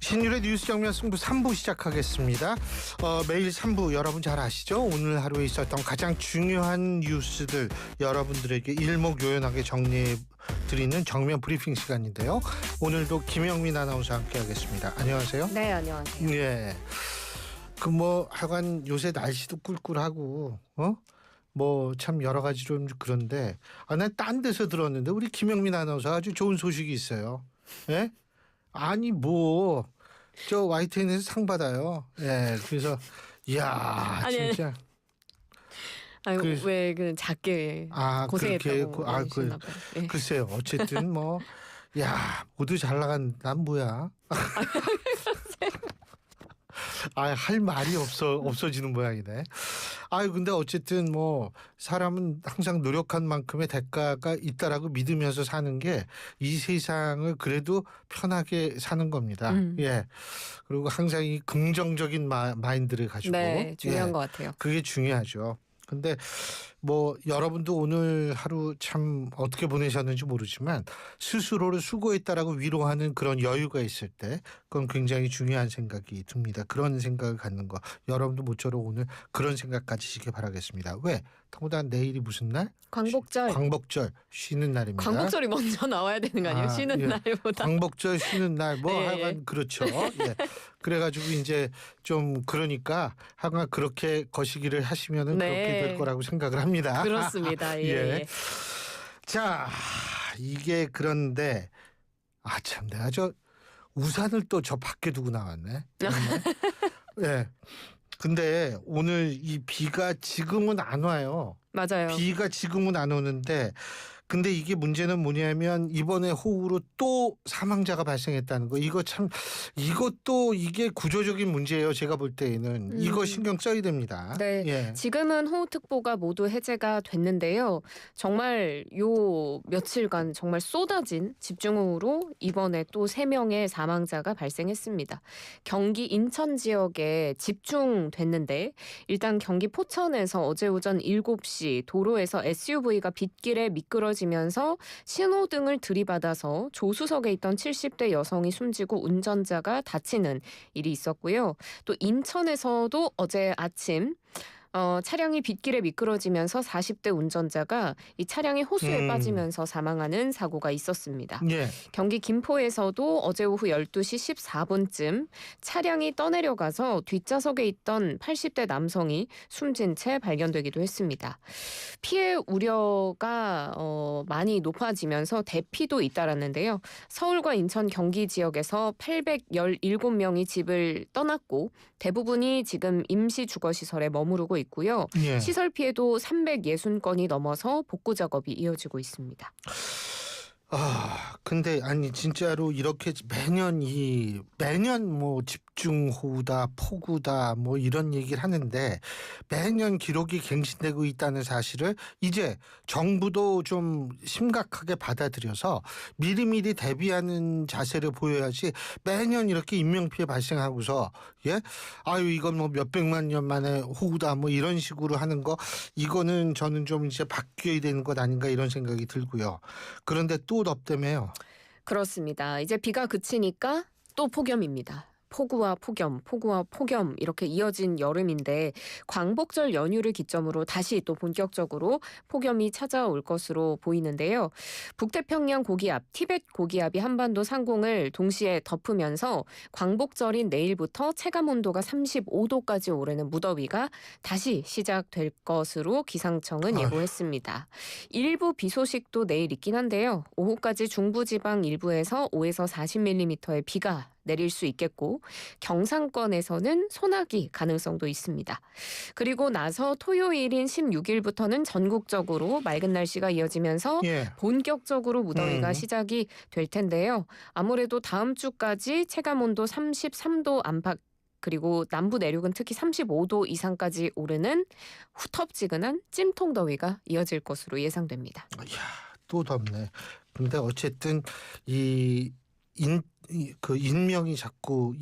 신율의 뉴스 정면 승부 3부 시작하겠습니다. 매일 3부 여러분 잘 아시죠? 오늘 하루에 있었던 가장 중요한 뉴스들 여러분들에게 일목요연하게 정리해드리는 정면 브리핑 시간인데요. 오늘도 김영민 아나운서 함께하겠습니다. 안녕하세요. 네, 안녕하세요. 예. 하여간 요새 날씨도 꿀꿀하고 참 여러 가지 좀 그런데 난 딴 데서 들었는데 우리 김영민 아나운서 아주 좋은 소식이 있어요. 예? 아니 저 YTN에서 상 받아요. 예, 그래서 이야 진짜. 아니 왜 그 작게 고생했다고 그러시나 봐요. 예. 글쎄요. 어쨌든 모두 잘 나간 난 뭐야. 할 말이 없어지는 모양이네. 근데 어쨌든 사람은 항상 노력한 만큼의 대가가 있다라고 믿으면서 사는 게 이 세상을 그래도 편하게 사는 겁니다. 예. 그리고 항상 이 긍정적인 마인드를 가지고. 네, 중요한 것 같아요. 그게 중요하죠. 근데 여러분도 오늘 하루 참 어떻게 보내셨는지 모르지만 스스로를 수고했다라고 위로하는 그런 여유가 있을 때 그건 굉장히 중요한 생각이 듭니다. 그런 생각을 갖는 거 여러분도 모쪼록 오늘 그런 생각 가지시길 바라겠습니다. 왜? 더구나 내일이 무슨 날? 광복절. 광복절 쉬는 날입니다. 광복절이 먼저 나와야 되는 거 아니에요? 쉬는 날보다. 광복절 쉬는 날 네. 하여간 그렇죠. 예. 그래가지고 이제 좀 그러니까 하여간 그렇게 거시기를 하시면은 네. 그렇게 될 거라고 생각을 합니다. 그렇습니다. 예. 자, 이게 그런데 참 내가 저 우산을 또 저 밖에 두고 나왔네. 예. 근데 오늘 이 비가 지금은 안 와요. 맞아요. 비가 지금은 안 오는데 근데 이게 문제는 뭐냐면 이번에 호우로 또 사망자가 발생했다는 거. 이것도 이게 구조적인 문제예요. 제가 볼 때에는. 이거 신경 써야 됩니다. 네. 예. 지금은 호우특보가 모두 해제가 됐는데요. 정말 요 며칠간 정말 쏟아진 집중호우로 이번에 또 3명의 사망자가 발생했습니다. 경기 인천 지역에 집중됐는데 일단 경기 포천에서 어제 오전 7시 도로에서 SUV가 빗길에 미끄러지면서 신호등을 들이받아서 조수석에 있던 70대 여성이 숨지고 운전자가 다치는 일이 있었고요. 또 인천에서도 어제 아침 차량이 빗길에 미끄러지면서 40대 운전자가 이 차량이 호수에 빠지면서 사망하는 사고가 있었습니다. 예. 경기 김포에서도 어제 오후 12시 14분쯤 차량이 떠내려가서 뒷좌석에 있던 80대 남성이 숨진 채 발견되기도 했습니다. 피해 우려가 많이 높아지면서 대피도 잇따랐는데요. 서울과 인천 경기 지역에서 817명이 집을 떠났고 대부분이 지금 임시 주거시설에 머무르고 있고요. 예. 시설 피해도 360건이 넘어서 복구 작업이 이어지고 있습니다. 근데 진짜로 이렇게 매년 집중호우다 폭우다 이런 얘기를 하는데 매년 기록이 갱신되고 있다는 사실을 이제 정부도 좀 심각하게 받아들여서 미리미리 대비하는 자세를 보여야지 매년 이렇게 인명피해 발생하고서 이건 몇백만 년 만에 호우다 이런 식으로 하는 거 이거는 저는 좀 이제 바뀌어야 되는 것 아닌가 이런 생각이 들고요. 그런데 또 덥다며요. 그렇습니다. 이제 비가 그치니까 또 폭염입니다. 폭우와 폭염 이렇게 이어진 여름인데 광복절 연휴를 기점으로 다시 또 본격적으로 폭염이 찾아올 것으로 보이는데요. 북태평양 고기압, 티벳 고기압이 한반도 상공을 동시에 덮으면서 광복절인 내일부터 체감온도가 35도까지 오르는 무더위가 다시 시작될 것으로 기상청은 예보했습니다. 일부 비 소식도 내일 있긴 한데요. 오후까지 중부지방 일부에서 5에서 40mm의 비가 내릴 수 있겠고 경상권에서는 소나기 가능성도 있습니다. 그리고 나서 토요일인 16일부터는 전국적으로 맑은 날씨가 이어지면서 본격적으로 무더위가 시작이 될 텐데요. 아무래도 다음 주까지 체감온도 33도 안팎 그리고 남부 내륙은 특히 35도 이상까지 오르는 후텁지근한 찜통더위가 이어질 것으로 예상됩니다. 또 덥네. 근데 어쨌든 인명이 자꾸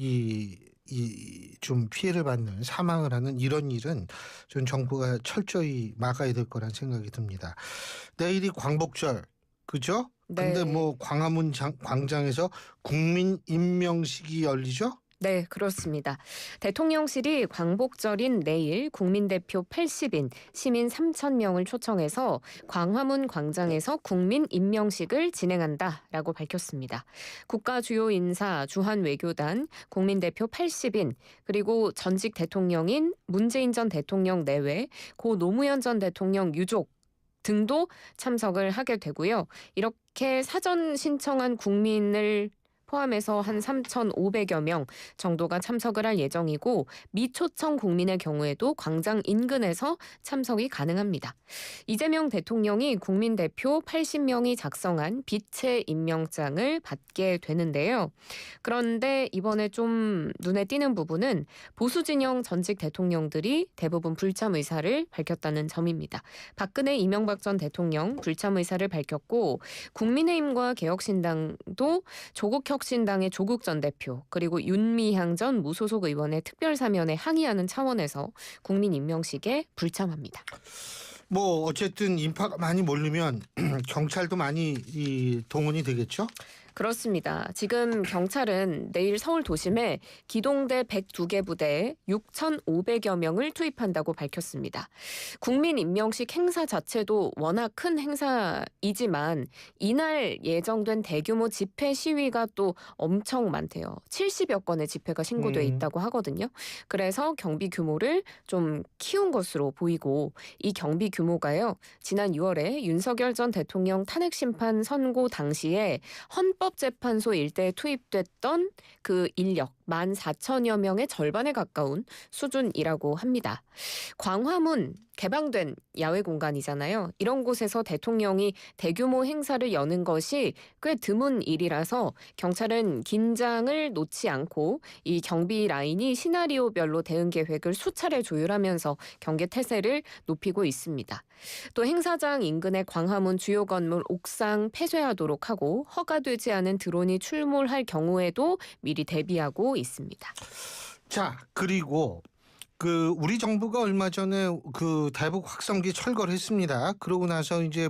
좀 피해를 받는 사망을 하는 이런 일은 좀 정부가 철저히 막아야 될 거란 생각이 듭니다. 내일이 광복절, 그죠? 근데 네. 뭐 광화문 광장에서 국민 임명식이 열리죠? 네, 그렇습니다. 대통령실이 광복절인 내일 국민 대표 80인, 시민 3,000명을 초청해서 광화문 광장에서 국민 임명식을 진행한다라고 밝혔습니다. 국가 주요 인사, 주한 외교단, 국민 대표 80인, 그리고 전직 대통령인 문재인 전 대통령 내외, 고 노무현 전 대통령 유족 등도 참석을 하게 되고요. 이렇게 사전 신청한 국민을 포함해서 한 3,500여 명 정도가 참석을 할 예정이고 미초청 국민의 경우에도 광장 인근에서 참석이 가능합니다. 이재명 대통령이 국민 대표 80명이 작성한 빛의 임명장을 받게 되는데요. 그런데 이번에 좀 눈에 띄는 부분은 보수 진영 전직 대통령들이 대부분 불참 의사를 밝혔다는 점입니다. 박근혜, 이명박 전 대통령 불참 의사를 밝혔고 국민의힘과 개혁신당도 조국혁신당의 조국 전 대표 그리고 윤미향 전 무소속 의원의 특별사면에 항의하는 차원에서 국민 임명식에 불참합니다. 뭐 어쨌든 인파가 많이 몰리면 경찰도 많이 동원이 되겠죠? 그렇습니다. 지금 경찰은 내일 서울 도심에 기동대 102개 부대에 6,500여 명을 투입한다고 밝혔습니다. 국민 임명식 행사 자체도 워낙 큰 행사이지만 이날 예정된 대규모 집회 시위가 또 엄청 많대요. 70여 건의 집회가 신고돼 있다고 하거든요. 그래서 경비 규모를 좀 키운 것으로 보이고 이 경비 규모가요. 지난 6월에 윤석열 전 대통령 탄핵 심판 선고 당시에 헌법재판소 일대에 투입됐던 그 인력 14,000여 명의 절반에 가까운 수준이라고 합니다. 광화문 개방된 야외 공간이잖아요. 이런 곳에서 대통령이 대규모 행사를 여는 것이 꽤 드문 일이라서 경찰은 긴장을 놓지 않고 이 경비 라인이 시나리오별로 대응 계획을 수차례 조율하면서 경계 태세를 높이고 있습니다. 또 행사장 인근의 광화문 주요 건물 옥상 폐쇄하도록 하고 허가되지 않은 드론이 출몰할 경우에도 미리 대비하고 있습니다. 자, 그리고 우리 정부가 얼마 전에 그 대북 확성기 철거를 했습니다. 그러고 나서 이제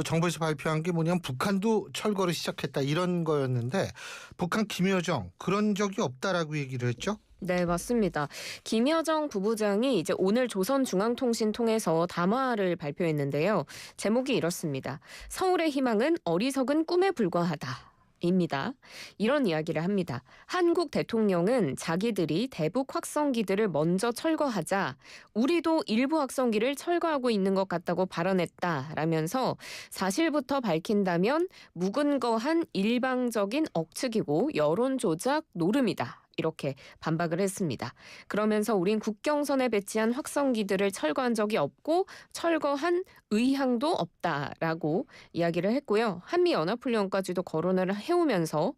정부에서 발표한 게 뭐냐면 북한도 철거를 시작했다 이런 거였는데 북한 김여정 그런 적이 없다라고 얘기를 했죠. 네, 맞습니다. 김여정 부부장이 이제 오늘 조선중앙통신 통해서 담화를 발표했는데요. 제목이 이렇습니다. 서울의 희망은 어리석은 꿈에 불과하다. 입니다. 이런 이야기를 합니다. 한국 대통령은 자기들이 대북 확성기들을 먼저 철거하자 우리도 일부 확성기를 철거하고 있는 것 같다고 발언했다라면서 사실부터 밝힌다면 무근거한 일방적인 억측이고 여론 조작 노름이다. 이렇게 반박을 했습니다. 그러면서 우린 국경선에 배치한 확성기들을 철거한 적이 없고 철거한 의향도 없다라고 이야기를 했고요. 한미연합훈련까지도 거론을 해오면서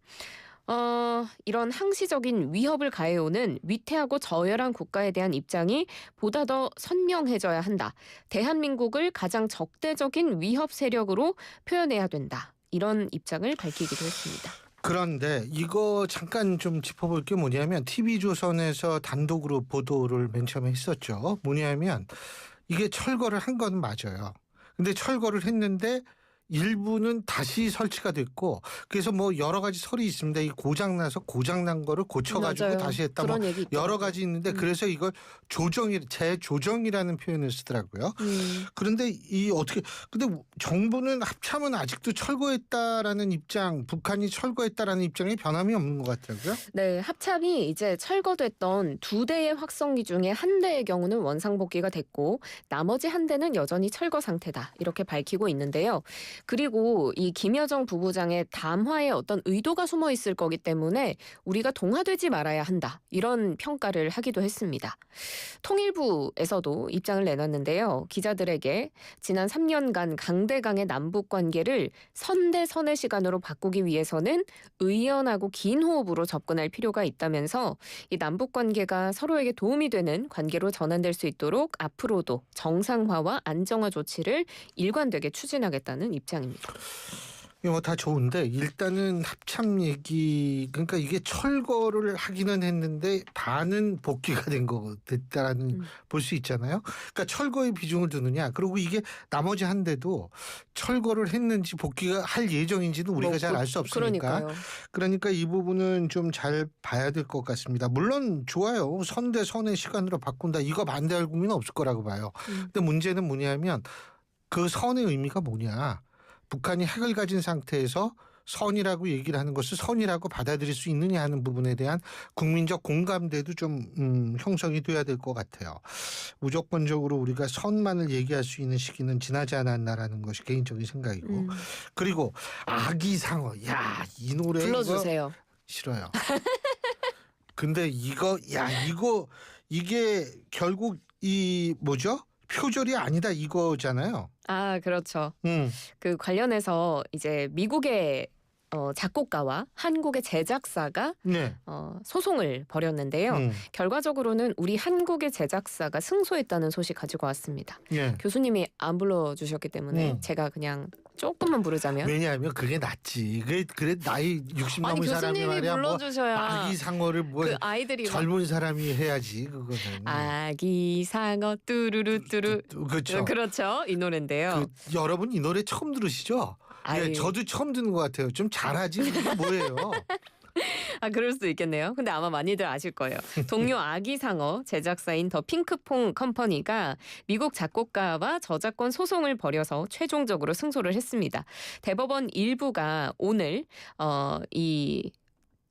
이런 항시적인 위협을 가해오는 위태하고 저열한 국가에 대한 입장이 보다 더 선명해져야 한다. 대한민국을 가장 적대적인 위협 세력으로 표현해야 된다. 이런 입장을 밝히기도 했습니다. 그런데 이거 잠깐 좀 짚어볼 게 뭐냐면 TV조선에서 단독으로 보도를 맨 처음에 했었죠. 뭐냐면 이게 철거를 한 건 맞아요. 근데 철거를 했는데 일부는 다시 설치가 됐고 그래서 뭐 여러 가지 설이 있습니다. 이 고장나서 고장난 거를 고쳐가지고 맞아요. 다시 했다. 그런 뭐 얘기 여러 있더라고요. 가지 있는데 그래서 이걸 재조정이라는 표현을 쓰더라고요. 그런데 근데 정부는 합참은 아직도 철거했다라는 입장, 북한이 철거했다라는 입장에 변함이 없는 것 같더라고요. 네, 합참이 이제 철거됐던 2대의 확성기 중에 한 대의 경우는 원상복귀가 됐고 나머지 한 대는 여전히 철거 상태다. 이렇게 밝히고 있는데요. 그리고 이 김여정 부부장의 담화에 어떤 의도가 숨어 있을 거기 때문에 우리가 동화되지 말아야 한다. 이런 평가를 하기도 했습니다. 통일부에서도 입장을 내놨는데요. 기자들에게 지난 3년간 강대강의 남북 관계를 선대선의 시간으로 바꾸기 위해서는 의연하고 긴 호흡으로 접근할 필요가 있다면서 이 남북 관계가 서로에게 도움이 되는 관계로 전환될 수 있도록 앞으로도 정상화와 안정화 조치를 일관되게 추진하겠다는 입장입니다. 이거 뭐 다 좋은데 일단은 합참 얘기 그러니까 이게 철거를 하기는 했는데 반은 복귀가 됐다라는 음. 볼 수 있잖아요. 그러니까 철거의 비중을 두느냐 그리고 이게 나머지 한 대도 철거를 했는지 복귀가 할 예정인지는 우리가 잘 알 수 없으니까 그러니까요. 그러니까 이 부분은 좀 잘 봐야 될 것 같습니다. 물론 좋아요. 선 대 선의 시간으로 바꾼다. 이거 반대할 국민은 없을 거라고 봐요. 근데 문제는 뭐냐면 그 선의 의미가 뭐냐. 북한이 핵을 가진 상태에서 선이라고 얘기를 하는 것을 선이라고 받아들일 수 있느냐 하는 부분에 대한 국민적 공감대도 좀 형성이 돼야 될 것 같아요. 무조건적으로 우리가 선만을 얘기할 수 있는 시기는 지나지 않았나라는 것이 개인적인 생각이고 그리고 아기상어 야 이 노래 불러주세요. 이거 싫어요. 근데 이거 이게 결국 이 뭐죠? 표절이 아니다 이거잖아요. 아, 그렇죠. 음. 그 관련해서 이제 미국의 작곡가와 한국의 제작사가 네. 소송을 벌였는데요. 결과적으로는 우리 한국의 제작사가 승소했다는 소식 가지고 왔습니다. 네. 교수님이 안 불러주셨기 때문에 제가 그냥 조금만 부르자면. 왜냐하면 그게 낫지. 그래 나이 60 아니, 넘은 사람이 교수님이 말이야 불러주셔야 아기 상어를 뭐 그 아이들이 막 젊은 사람이 해야지 그거는. 아기 상어 뚜루루뚜루. 그렇죠. 그렇죠. 이 노래인데요. 여러분 이 노래 처음 들으시죠? 예, 아유. 저도 처음 듣는 것 같아요. 좀 잘하지 이게 뭐예요? 아, 그럴 수도 있겠네요. 근데 아마 많이들 아실 거예요. 동료 아기상어 제작사인 더 핑크퐁 컴퍼니가 미국 작곡가와 저작권 소송을 벌여서 최종적으로 승소를 했습니다. 대법원 일부가 오늘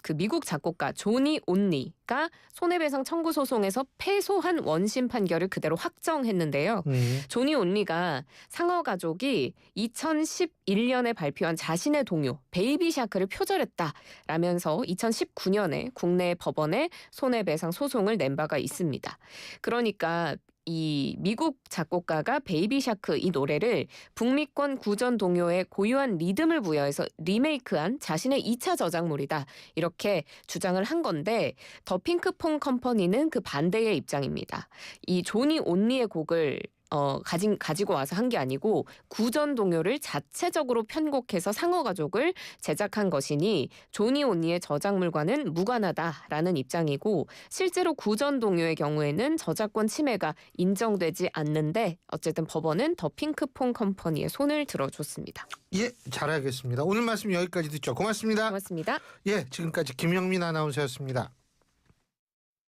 그 미국 작곡가 조니 온리가 손해배상 청구 소송에서 패소한 원심 판결을 그대로 확정했는데요. 조니 온리가 상어 가족이 2011년에 발표한 자신의 동요 베이비 샤크를 표절했다라면서 2019년에 국내 법원에 손해배상 소송을 낸 바가 있습니다. 그러니까 이 미국 작곡가가 베이비 샤크 이 노래를 북미권 구전 동요에 고유한 리듬을 부여해서 리메이크한 자신의 2차 저작물이다. 이렇게 주장을 한 건데 더 핑크퐁 컴퍼니는 그 반대의 입장입니다. 이 조니 온리의 곡을 가지고 와서 한 게 아니고 구전 동요를 자체적으로 편곡해서 상어 가족을 제작한 것이니 조니 온리의 저작물과는 무관하다라는 입장이고 실제로 구전 동요의 경우에는 저작권 침해가 인정되지 않는데 어쨌든 법원은 더 핑크퐁 컴퍼니의 손을 들어줬습니다. 예, 잘 알겠습니다. 오늘 말씀 여기까지 듣죠. 고맙습니다. 고맙습니다. 예, 지금까지 김영민 아나운서였습니다.